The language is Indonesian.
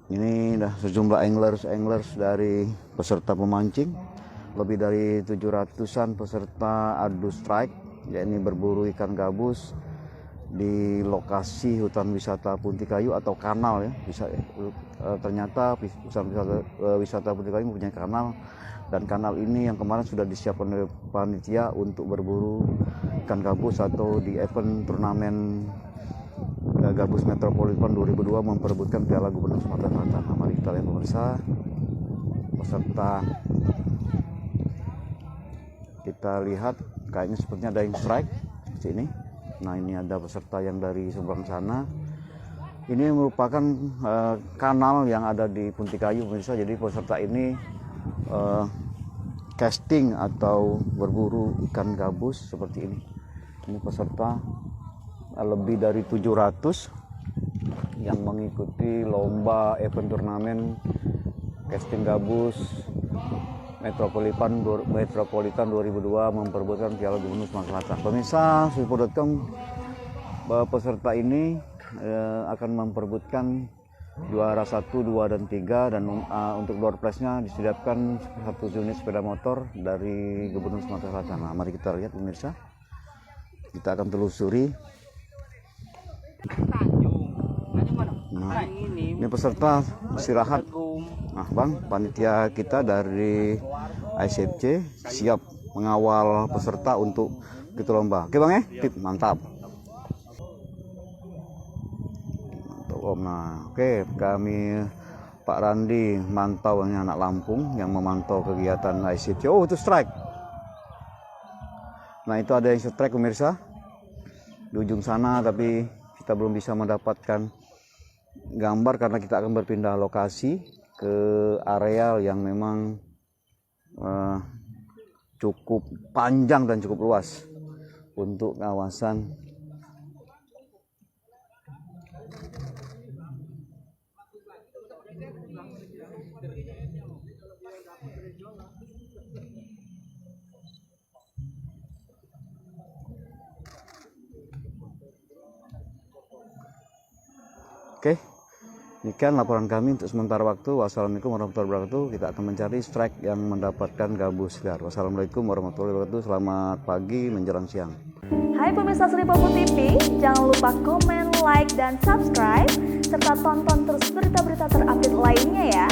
ini dah sejumlah anglers dari peserta pemancing, lebih dari 700-an peserta adu strike, yakni berburu ikan gabus di lokasi hutan wisata Punti Kayu atau kanal ya. Ternyata wisata Punti Kayu mempunyai kanal, dan kanal ini yang kemarin sudah disiapkan oleh panitia untuk berburu ikan gabus atau di event turnamen Gabus Metropolitan 2002 memperebutkan Piala Gubernur Sumatera Selatan. Nah, mari kita lihat pemirsa peserta. Kita lihat kayaknya sepertinya ada yang strike di sini. Nah, ini ada peserta yang dari seberang sana. Ini merupakan kanal yang ada di Punti Kayu pemirsa. Jadi peserta ini casting atau berburu ikan gabus seperti ini. Ini peserta lebih dari 700 yang mengikuti lomba event turnamen casting gabus Metropolitan 2002 memperebutkan Piala Gubernur Sumatera Selatan. Pemirsa Swipo.com, peserta ini akan memperebutkan juara 1, 2, dan 3, dan untuk door prize-nya disediakan 1 unit sepeda motor dari Gubernur Sumatera Selatan. Nah, mari kita lihat pemirsa. Kita akan telusuri. Nah, ini peserta istirahat. Nah, Bang, panitia kita dari ICFC siap mengawal peserta untuk ikut lomba. Oke Bang ya? Mantap. Mantap Om. Nah, oke, kami Pak Randi mantau, ini anak Lampung yang memantau kegiatan ICFC. Oh, itu strike. Nah, itu ada yang strike pemirsa di ujung sana, tapi kita belum bisa mendapatkan gambar karena kita akan berpindah lokasi ke areal yang memang cukup panjang dan cukup luas untuk kawasan. Oke, demikian laporan kami untuk sementara waktu. Wassalamualaikum warahmatullahi wabarakatuh. Kita akan mencari strike yang mendapatkan gabus segar. Wassalamualaikum warahmatullahi wabarakatuh. Selamat pagi menjelang siang. Hai pemirsa Sripopo TV, jangan lupa komen, like, dan subscribe, serta tonton terus berita-berita terupdate lainnya ya.